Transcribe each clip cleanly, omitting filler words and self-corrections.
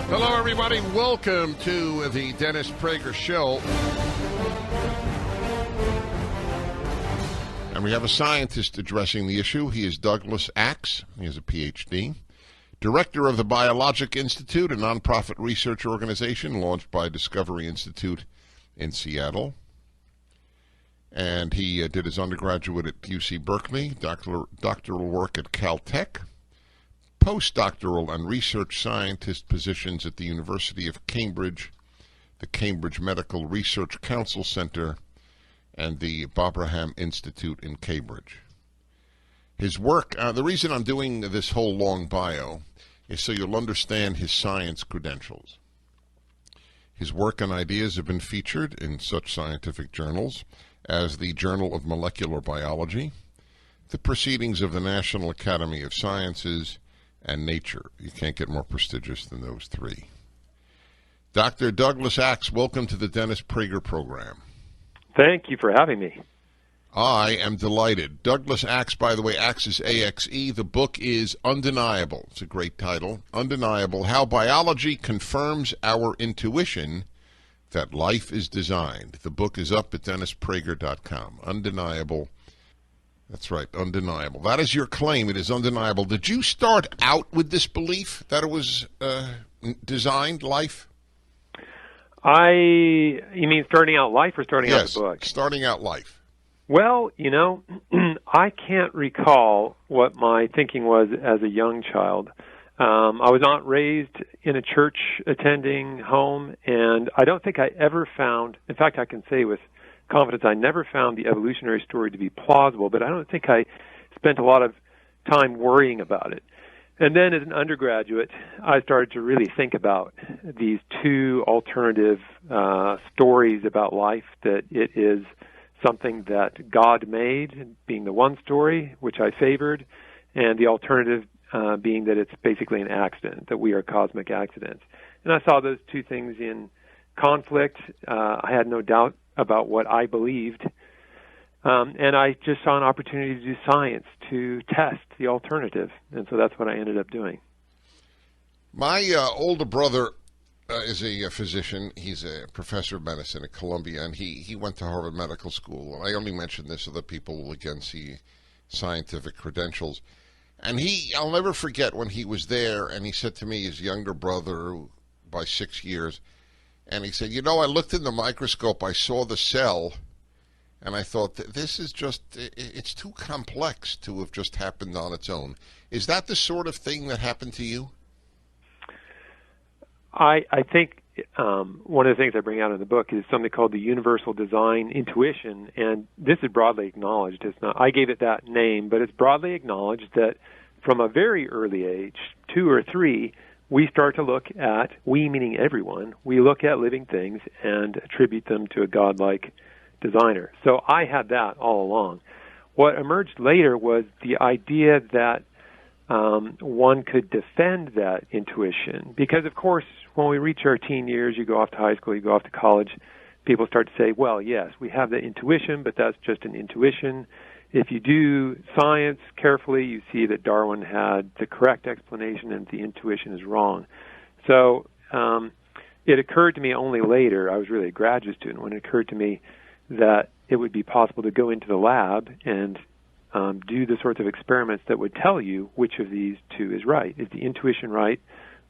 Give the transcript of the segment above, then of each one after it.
Hello, everybody. Welcome to the Dennis Prager Show. And we have a scientist addressing the issue. He is Douglas Axe. He has a Ph.D. Director of the Biologic Institute, a nonprofit research organization launched by Discovery Institute in Seattle. And he did his undergraduate at UC Berkeley, doctoral work at Caltech, postdoctoral and research scientist positions at the University of Cambridge, the Cambridge Medical Research Council Center, and the Babraham Institute in Cambridge. His work, the reason I'm doing this whole long bio is so you'll understand his science credentials. His work and ideas have been featured in such scientific journals as the Journal of Molecular Biology, the Proceedings of the National Academy of Sciences, and Nature. You can't get more prestigious than those three. Dr. Douglas Axe, welcome to the Dennis Prager program. Thank you for having me. I am delighted. Douglas Axe, by the way, Axe is A-X-E. The book is Undeniable. It's a great title. Undeniable, How Biology Confirms Our Intuition That Life is Designed. The book is up at DennisPrager.com. Undeniable. That's right, undeniable. That is your claim. It is undeniable. Did you start out with this belief that it was designed life? You mean starting out life or starting out the book? Yes, starting out life. Well, I can't recall what my thinking was as a young child. I was not raised in a church-attending home, and I don't think I ever found, in fact, I can say with confidence, I never found the evolutionary story to be plausible, but I don't think I spent a lot of time worrying about it. And then as an undergraduate, I started to really think about these two alternative stories about life, that it is something that God made, being the one story, which I favored, and the alternative being that it's basically an accident, that we are cosmic accidents. And I saw those two things in conflict. I had no doubt about what I believed, and I just saw an opportunity to do science, to test the alternative, and so that's what I ended up doing. My older brother is a physician. He's a professor of medicine at Columbia, and he went to Harvard Medical School. I only mention this so that people will again see scientific credentials. And I'll never forget when he was there, and he said to me, his younger brother by 6 years, and he said, I looked in the microscope, I saw the cell, and I thought, this is just, it's too complex to have just happened on its own. Is that the sort of thing that happened to you? I think one of the things I bring out in the book is something called the universal design intuition, and this is broadly acknowledged. It's not, I gave it that name, but it's broadly acknowledged that from a very early age, 2 or 3, we start to look at, we meaning everyone, we look at living things and attribute them to a godlike designer. So I had that all along. What emerged later was the idea that one could defend that intuition. Because, of course, when we reach our teen years, you go off to high school, you go off to college, people start to say, well, yes, we have the intuition, but that's just an intuition. If you do science carefully, you see that Darwin had the correct explanation and the intuition is wrong. So it occurred to me only later, I was really a graduate student, when it occurred to me that it would be possible to go into the lab and do the sorts of experiments that would tell you which of these two is right. Is the intuition right,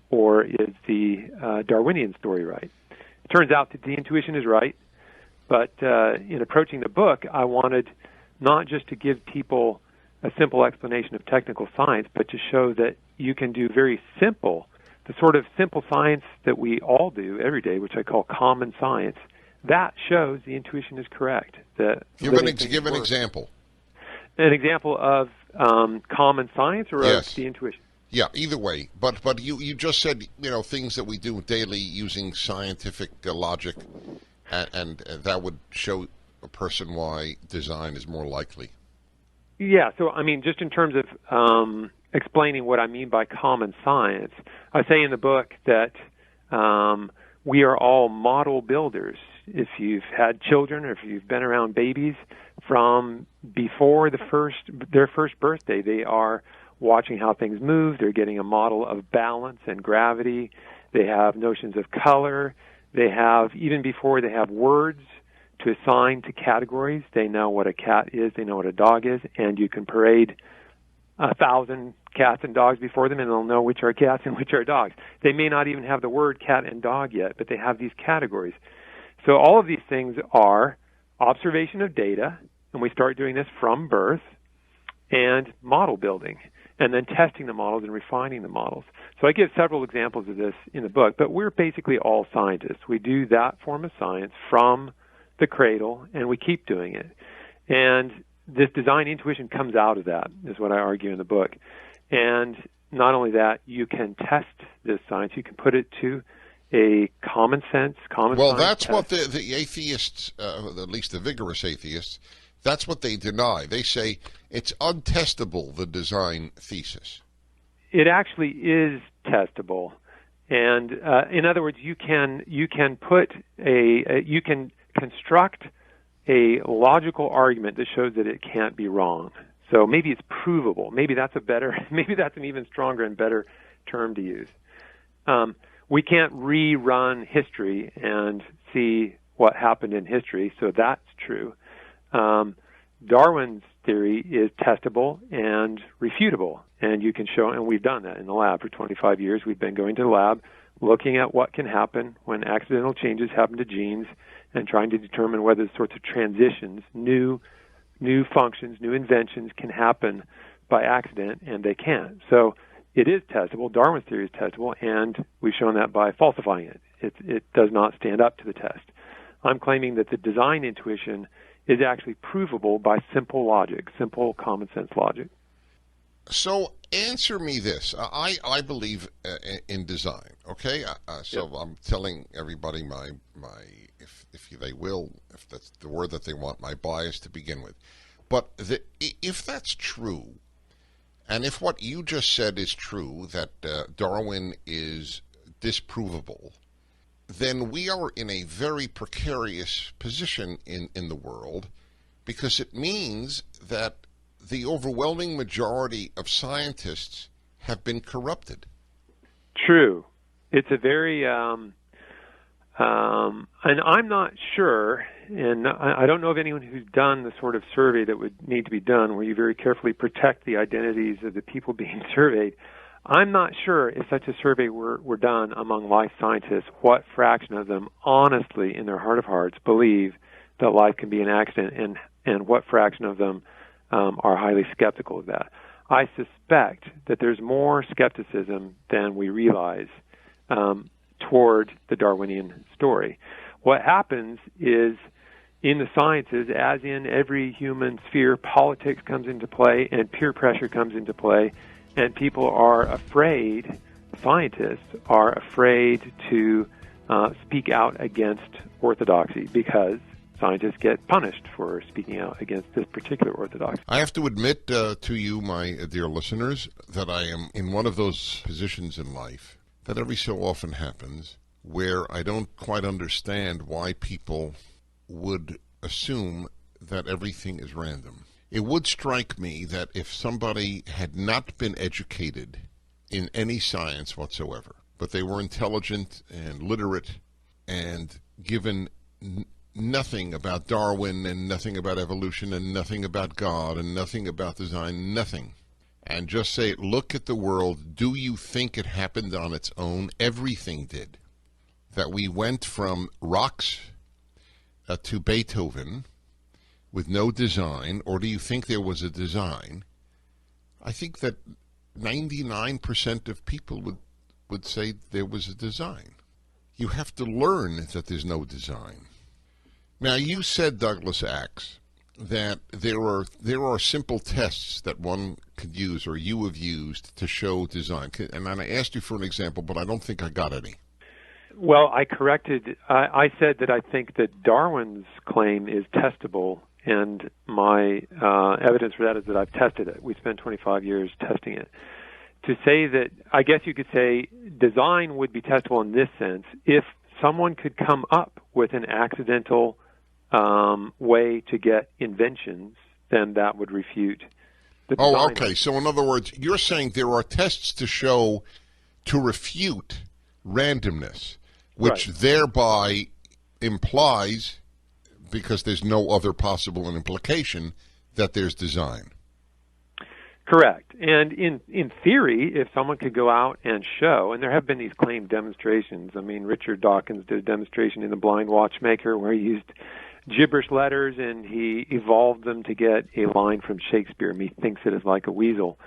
or is the Darwinian story right? It turns out that the intuition is right, but in approaching the book, I wanted not just to give people a simple explanation of technical science, but to show that you can do very simple, the sort of simple science that we all do every day, which I call common science. That shows the intuition is correct. Give an example. An example of common science or of the intuition? Yeah, either way. But you just said, things that we do daily using scientific logic, and that would show a person why design is more likely. Yeah, so I mean, just in terms of explaining what I mean by common science, I say in the book that we are all model builders. If you've had children or if you've been around babies, from before their first birthday, they are watching how things move. They're getting a model of balance and gravity. They have notions of color. They have, even before they have words to assign to categories, they know what a cat is, they know what a dog is, and you can parade 1,000 cats and dogs before them, and they'll know which are cats and which are dogs. They may not even have the word cat and dog yet, but they have these categories. So all of these things are observation of data, and we start doing this from birth, and model building, and then testing the models and refining the models. So I give several examples of this in the book, but we're basically all scientists. We do that form of science from the cradle, and we keep doing it. And this design intuition comes out of that, is what I argue in the book. And not only that, you can test this science. You can put it to a common sense, Well, that's test. what the atheists, at least the vigorous atheists, that's what they deny. They say it's untestable, the design thesis. It actually is testable. And in other words, you can construct a logical argument that shows that it can't be wrong. So maybe it's provable. Maybe that's an even stronger and better term to use. We can't rerun history and see what happened in history, so that's true. Darwin's theory is testable and refutable, and you can show, and we've done that in the lab for 25 years. We've been going to the lab, looking at what can happen when accidental changes happen to genes, and trying to determine whether the sorts of transitions, new functions, new inventions can happen by accident, and they can. So it is testable. Darwin's theory is testable, and we've shown that by falsifying it. It does not stand up to the test. I'm claiming that the design intuition is actually provable by simple logic, simple common sense logic. So answer me this. I believe in design, okay? So Yep. I'm telling everybody my if they will, if that's the word that they want, my bias to begin with. But if that's true, and if what you just said is true, that Darwin is disprovable, then we are in a very precarious position in the world, because it means that the overwhelming majority of scientists have been corrupted. True. It's a very, and I'm not sure, and I don't know of anyone who's done the sort of survey that would need to be done where you very carefully protect the identities of the people being surveyed. I'm not sure if such a survey were done among life scientists, what fraction of them honestly, in their heart of hearts, believe that life can be an accident, and what fraction of them are highly skeptical of that. I suspect that there's more skepticism than we realize toward the Darwinian story. What happens is, in the sciences, as in every human sphere, politics comes into play and peer pressure comes into play, and people are afraid, scientists are afraid to speak out against orthodoxy, because scientists get punished for speaking out against this particular orthodoxy. I have to admit to you, my dear listeners, that I am in one of those positions in life that every so often happens, where I don't quite understand why people would assume that everything is random. It would strike me that if somebody had not been educated in any science whatsoever, but they were intelligent and literate and given nothing about Darwin and nothing about evolution and nothing about God and nothing about design, nothing, and just say, look at the world, do you think it happened on its own? Everything did. That we went from rocks to Beethoven with no design, or do you think there was a design? I think that 99% of people would say there was a design. You have to learn that there's no design. Now, you said, Douglas Axe, that there are simple tests that one could use, or you have used, to show design. And I asked you for an example, but I don't think I got any. Well, I corrected. I said that I think that Darwin's claim is testable, and my evidence for that is that I've tested it. We spent 25 years testing it. To say that, I guess you could say design would be testable in this sense if someone could come up with an accidental way to get inventions, then that would refute the design. Okay. So in other words, you're saying there are tests to refute randomness, which Right. thereby implies, because there's no other possible implication, that there's design. Correct. And in theory, if someone could go out and show, and there have been these claimed demonstrations. I mean, Richard Dawkins did a demonstration in The Blind Watchmaker where he used gibberish letters and he evolved them to get a line from Shakespeare, "Methinks it is like a weasel."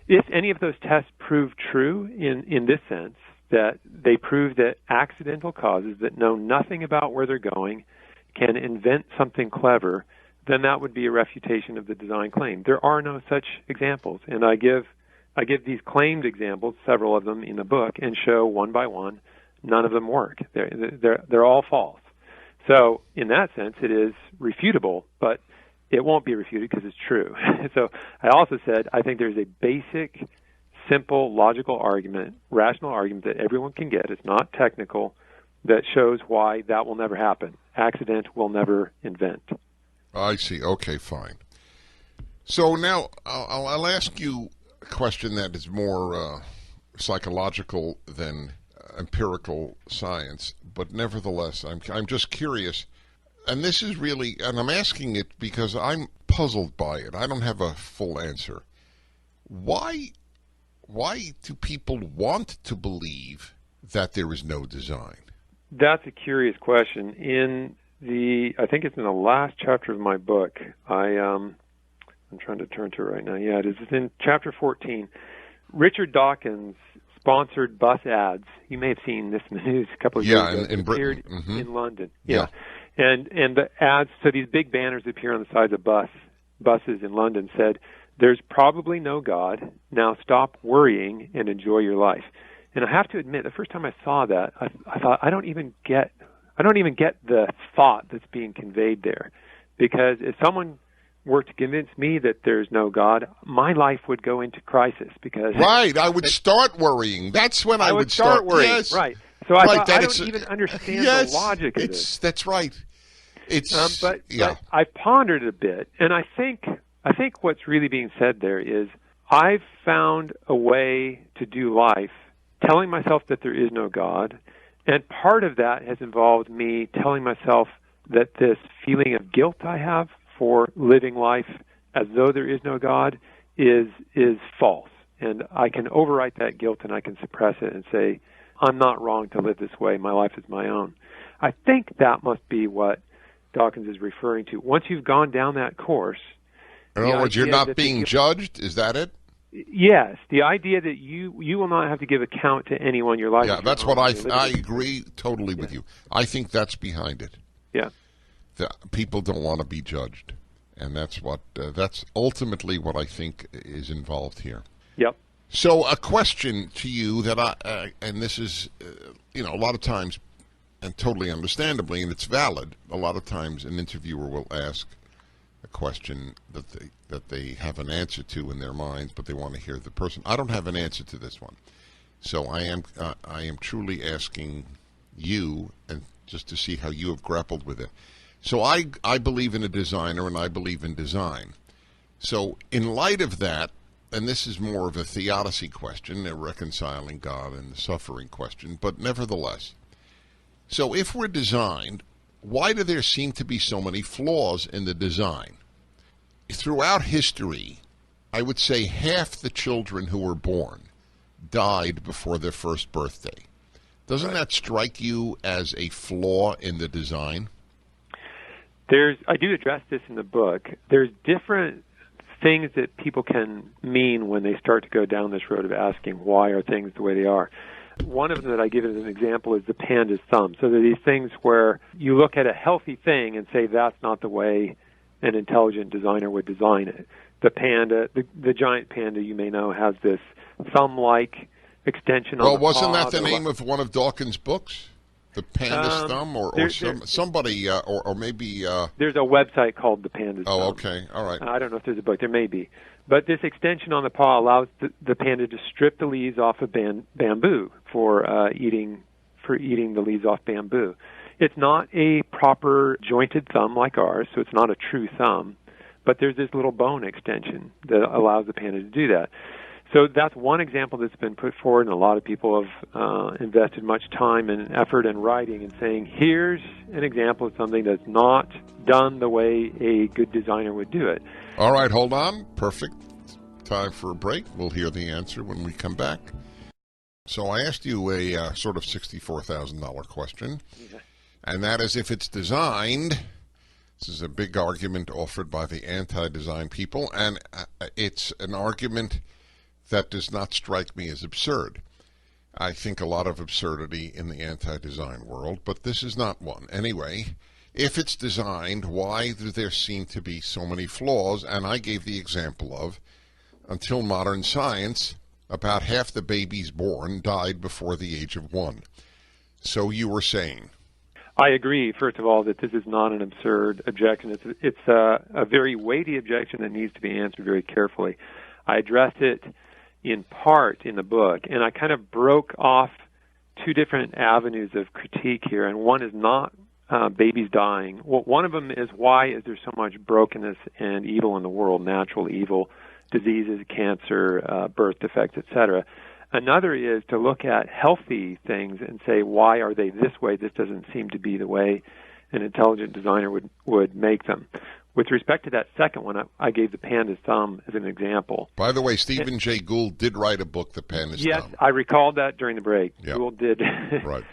If any of those tests prove true in this sense, that they prove that accidental causes that know nothing about where they're going can invent something clever, then that would be a refutation of the design claim. There are no such examples, and I give these claimed examples, several of them in the book, and show one by one none of them work. They're all false. So in that sense, it is refutable, but it won't be refuted because it's true. So I also said I think there's a basic, simple, logical argument, rational argument that everyone can get. It's not technical, that shows why that will never happen. Accident will never invent. I see. Okay, fine. So now I'll ask you a question that is more psychological than empirical science, but nevertheless, I'm just curious. And this is really, and I'm asking it because I'm puzzled by it. I don't have a full answer. Why do people want to believe that there is no design? That's a curious question. I think it's in the last chapter of my book. I'm trying to turn to it right now. Yeah, it is. It's in chapter 14. Richard Dawkins sponsored bus ads. You may have seen this in the news a couple of years ago. In Britain. Appeared in London. Yeah. And the ads, so these big banners appear on the sides of buses in London said, "There's probably no God. Now stop worrying and enjoy your life." And I have to admit, the first time I saw that, I thought, I don't even get the thought that's being conveyed there. Because if someone were to convince me that there's no God, my life would go into crisis. Because right, I would start worrying. That's when I would start worrying. Yes. Right. So I right, thought, I don't even understand the logic of this. That's right. But I pondered it a bit, and I think what's really being said there is I've found a way to do life telling myself that there is no God, and part of that has involved me telling myself that this feeling of guilt I have for living life as though there is no God is false. And I can overwrite that guilt and I can suppress it and say, I'm not wrong to live this way. My life is my own. I think that must be what Dawkins is referring to. Once you've gone down that course... In other words, you're not being judged? Is that it? Yes. The idea that you will not have to give account to anyone your life. Yeah, that's what I agree totally with you. I think that's behind it. Yeah. People don't want to be judged. And that's ultimately what I think is involved here. Yep. So a question to you that and this is, a lot of times, and totally understandably, and it's valid, a lot of times an interviewer will ask a question that they have an answer to in their minds, but they want to hear the person. I don't have an answer to this one. So I am truly asking you, and just to see how you have grappled with it. So I believe in a designer, and I believe in design. So in light of that, and this is more of a theodicy question, a reconciling God and the suffering question, but nevertheless. So if we're designed, why do there seem to be so many flaws in the design? Throughout history, I would say half the children who were born died before their first birthday. Doesn't that strike you as a flaw in the design? I do address this in the book. There's different things that people can mean when they start to go down this road of asking why are things the way they are. One of them that I give as an example is the panda's thumb. So there are these things where you look at a healthy thing and say that's not the way an intelligent designer would design it. The panda, the giant panda, you may know, has this thumb-like extension on the paw. Well, wasn't that the name of one of Dawkins' books? The Panda's Thumb, or somebody, or maybe... There's a website called The Panda's Thumb. Oh, okay, all right. I don't know if there's a book. There may be. But this extension on the paw allows the panda to strip the leaves off of bamboo for eating the leaves off bamboo. It's not a proper jointed thumb like ours, so it's not a true thumb. But there's this little bone extension that allows the panda to do that. So that's one example that's been put forward, and a lot of people have invested much time and effort in writing and saying, here's an example of something that's not done the way a good designer would do it. All right, hold on. Perfect. Time for a break. We'll hear the answer when we come back. So I asked you a sort of $64,000 question, and that is, if it's designed, this is a big argument offered by the anti-design people, and it's an argument that does not strike me as absurd. I think a lot of absurdity in the anti-design world, but this is not one. Anyway, if it's designed, why do there seem to be so many flaws? And I gave the example of, until modern science, about half the babies born died before the age of 1. So you were saying? I agree, first of all, that this is not an absurd objection. It's a very weighty objection that needs to be answered very carefully. I addressed it in part in the book, and I kind of broke off two different avenues of critique here, and one is not babies dying. Well, one of them is, why is there so much brokenness and evil in the world, natural evil, diseases, cancer, birth defects, etc. Another is to look at healthy things and say, why are they this way? This doesn't seem to be the way an intelligent designer would make them. With respect to that second one, I gave the panda's thumb as an example. By the way, Stephen Jay Gould did write a book, The Panda's Thumb. Yes, I recalled that during the break. Yep. Gould did. Right.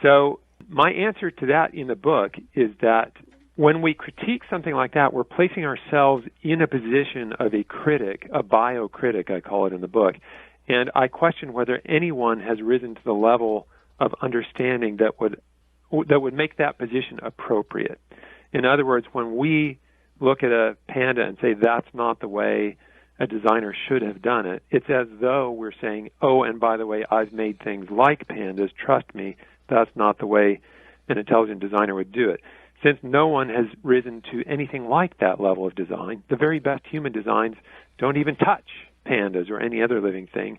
So my answer to that in the book is that when we critique something like that, we're placing ourselves in a position of a critic, a biocritic, I call it in the book. And I question whether anyone has risen to the level of understanding that would make that position appropriate. In other words, when we look at a panda and say that's not the way a designer should have done it, it's as though we're saying, oh, and by the way, I've made things like pandas. Trust me, that's not the way an intelligent designer would do it. Since no one has risen to anything like that level of design, the very best human designs don't even touch pandas or any other living thing.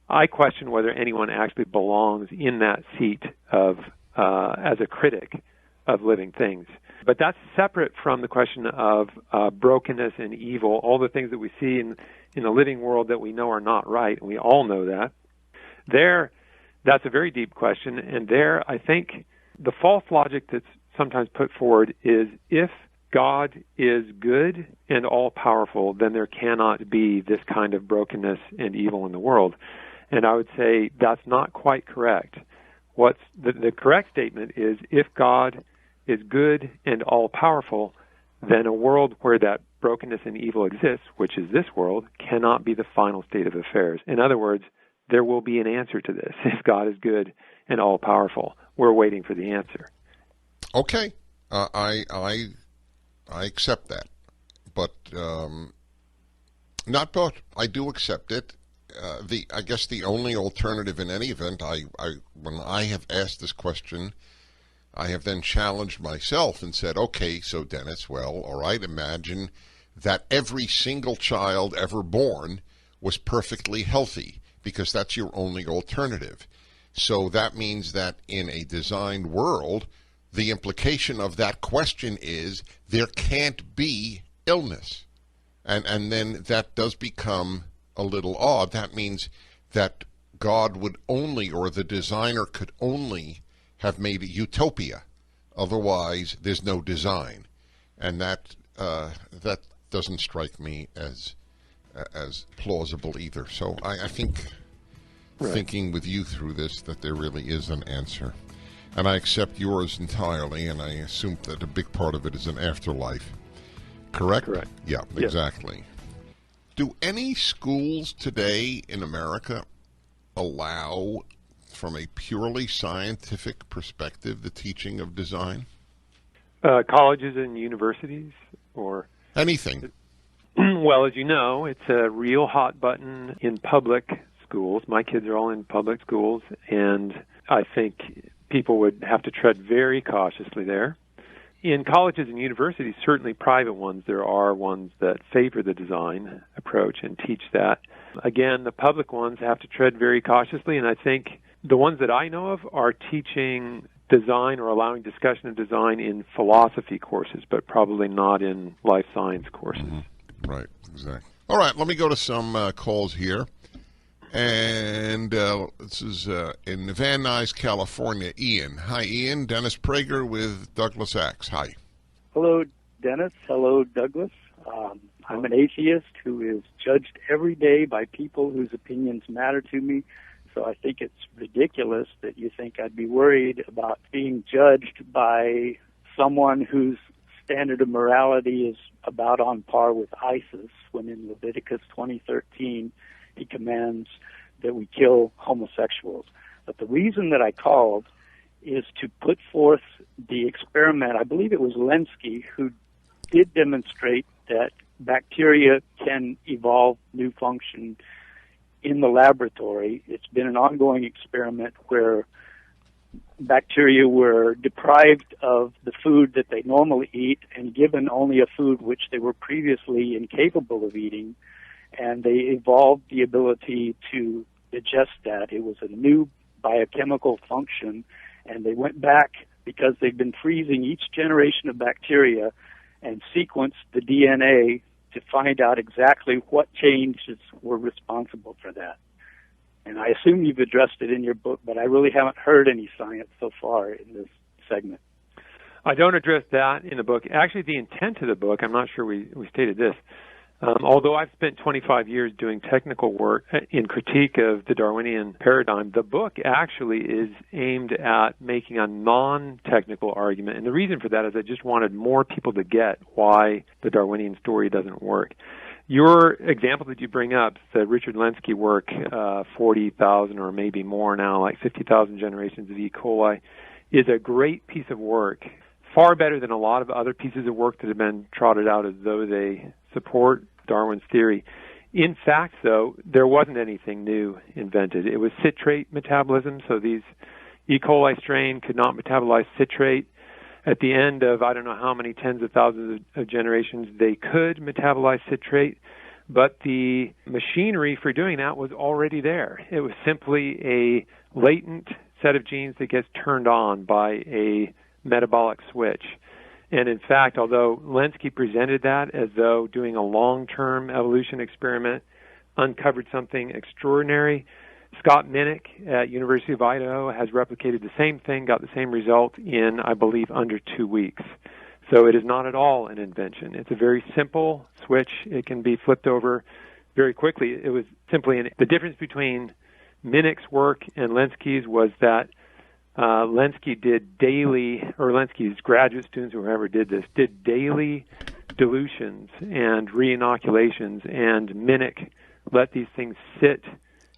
I question whether anyone actually belongs in that seat of as a critic of living things. But that's separate from the question of brokenness and evil, all the things that we see in the living world that we know are not right, and we all know that. That's a very deep question, and there I think the false logic that's sometimes put forward is, if God is good and all-powerful, then there cannot be this kind of brokenness and evil in the world. And I would say that's not quite correct. What's the correct statement is, if God is good and all-powerful, then a world where that brokenness and evil exists, which is this world, cannot be the final state of affairs. In other words, there will be an answer to this. If God is good and all-powerful, we're waiting for the answer. Okay, I accept that, but not both. I do accept it. I guess the only alternative in any event, when I have asked this question, I have then challenged myself and said, okay, so Dennis, well, all right, imagine that every single child ever born was perfectly healthy, because that's your only alternative. So that means that in a designed world, the implication of that question is there can't be illness. And then that does become a little odd. That means that God would only, or the designer could only, have made a utopia. Otherwise, there's no design. And that doesn't strike me as plausible either. So I think, right, thinking with you through this, that there really is an answer. And I accept yours entirely, and I assume that a big part of it is an afterlife. Correct? Correct. Yeah, yes. Exactly. Do any schools today in America allow, from a purely scientific perspective, the teaching of design? Colleges and universities, or anything? Well, as you know, it's a real hot button in public schools. My kids are all in public schools, and I think people would have to tread very cautiously there. In colleges and universities, certainly private ones, there are ones that favor the design approach and teach that. Again, the public ones have to tread very cautiously, and I think the ones that I know of are teaching design or allowing discussion of design in philosophy courses, but probably not in life science courses. Mm-hmm. Right, exactly. All right, let me go to some calls here. And this is in Van Nuys, California. Ian. Hi, Ian. Dennis Prager with Douglas Axe. Hi. Hello, Dennis. Hello, Douglas. I'm an atheist who is judged every day by people whose opinions matter to me. So I think it's ridiculous that you think I'd be worried about being judged by someone whose standard of morality is about on par with ISIS, when in Leviticus 20:13 he commands that we kill homosexuals. But the reason that I called is to put forth the experiment. I believe it was Lenski who did demonstrate that bacteria can evolve new function in the laboratory. It's been an ongoing experiment where bacteria were deprived of the food that they normally eat and given only a food which they were previously incapable of eating, and they evolved the ability to digest that. It was a new biochemical function, and they went back because they've been freezing each generation of bacteria and sequenced the DNA to find out exactly what changes were responsible for that. And I assume you've addressed it in your book, but I really haven't heard any science so far in this segment. I don't address that in the book. Actually, the intent of the book, I'm not sure we stated this. Although I've spent 25 years doing technical work in critique of the Darwinian paradigm, the book actually is aimed at making a non-technical argument. And the reason for that is I just wanted more people to get why the Darwinian story doesn't work. Your example that you bring up, the Richard Lenski work, 40,000 or maybe more now, like 50,000 generations of E. coli, is a great piece of work, far better than a lot of other pieces of work that have been trotted out as though they support Darwin's theory. In fact, though, there wasn't anything new invented. It was citrate metabolism, so these E. coli strain could not metabolize citrate. At the end of I don't know how many tens of thousands of generations, they could metabolize citrate, but the machinery for doing that was already there. It was simply a latent set of genes that gets turned on by a metabolic switch. And in fact, although Lenski presented that as though doing a long-term evolution experiment uncovered something extraordinary, Scott Minnick at University of Idaho has replicated the same thing, got the same result in, I believe, under 2 weeks. So it is not at all an invention. It's a very simple switch. It can be flipped over very quickly. It was simply the difference between Minnick's work and Lenski's was that Lenski did daily, or Lenski's graduate students, whoever did this, did daily dilutions and re-inoculations, and Minnick let these things sit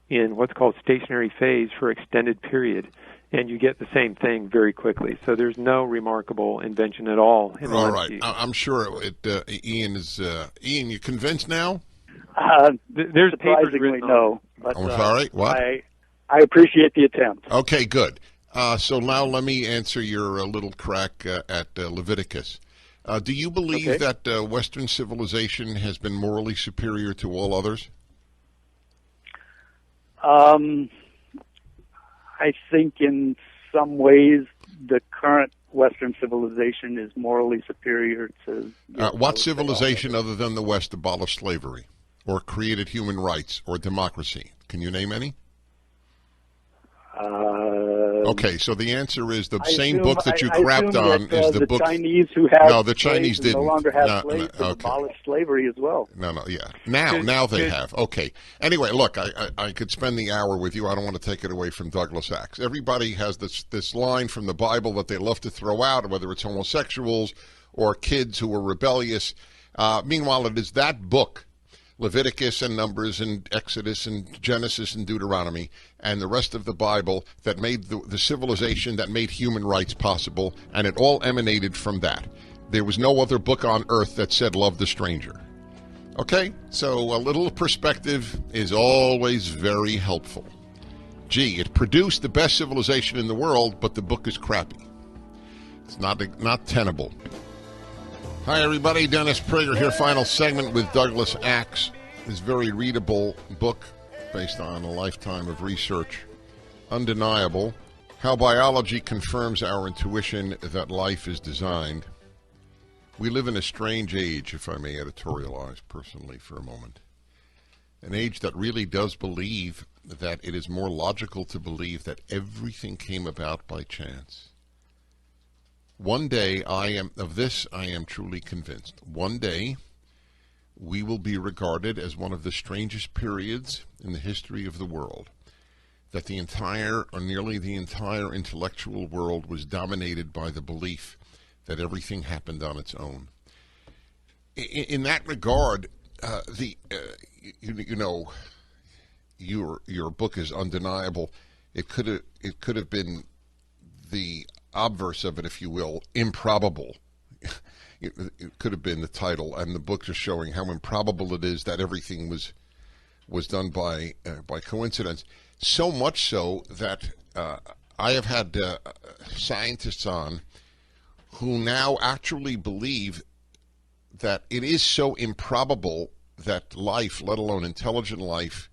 in what's called stationary phase for extended period, and you get the same thing very quickly. So there's no remarkable invention at all in all Lenski. Right. I'm sure Ian is. Ian, you convinced now? There's papers written on no. But, I'm sorry, what? I appreciate the attempt. Okay, good. So now let me answer your little crack at Leviticus. Do you believe that Western civilization has been morally superior to all others? I think in some ways the current Western civilization is morally superior to... What civilization other than the West abolished slavery or created human rights or democracy? Can you name any? Okay, so the answer is the same book that you crapped on is the book. The Chinese who have no, the Chinese didn't. No longer have slaves have abolished slavery as well. Yeah. Now they have. Okay. Anyway, look, I could spend the hour with you. I don't want to take it away from Douglas Axe. Everybody has this line from the Bible that they love to throw out, whether it's homosexuals or kids who are rebellious. Meanwhile, it is that book, Leviticus and Numbers and Exodus and Genesis and Deuteronomy and the rest of the Bible that made the civilization that made human rights possible, and it all emanated from that. There was no other book on earth that said love the stranger. Okay, so a little perspective is always very helpful. Gee, it produced the best civilization in the world, but the book is crappy. It's not tenable. Hi, everybody. Dennis Prager here. Final segment with Douglas Axe. This very readable book based on a lifetime of research. Undeniable. How biology confirms our intuition that life is designed. We live in a strange age, if I may editorialize personally for a moment. an age that really does believe that it is more logical to believe that everything came about by chance. One day, I am truly convinced. One day, we will be regarded as one of the strangest periods in the history of the world. That the entire, or nearly the entire intellectual world was dominated by the belief that everything happened on its own. In that regard, your book is undeniable. It could have been the obverse of it, if you will, improbable. It could have been the title, and the book is showing how improbable it is that everything was done by coincidence. So much so that I have had scientists on who now actually believe that it is so improbable that life, let alone intelligent life,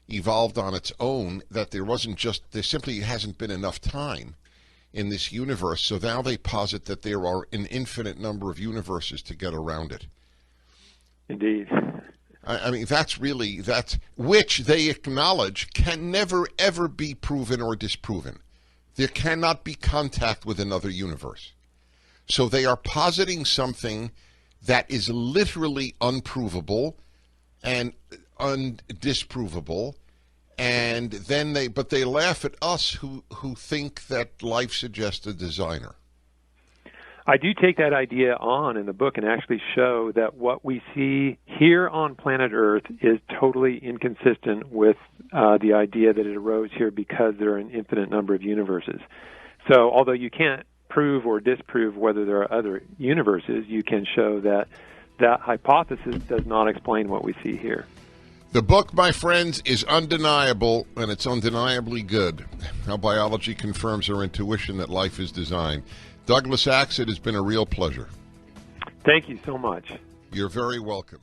evolved on its own, that there simply hasn't been enough time in this universe. So now they posit that there are an infinite number of universes to get around it. Indeed. I mean, which they acknowledge can never, ever be proven or disproven. There cannot be contact with another universe. So they are positing something that is literally unprovable and undisprovable, and then they laugh at us who think that life suggests a designer. I do take that idea on in the book and actually show that what we see here on planet Earth is totally inconsistent with the idea that it arose here because there are an infinite number of universes. So although you can't prove or disprove whether there are other universes, you can show that that hypothesis does not explain what we see here. The book, my friends, is undeniable, and it's undeniably good. How biology confirms our intuition that life is designed. Douglas Axe, it has been a real pleasure. Thank you so much. You're very welcome.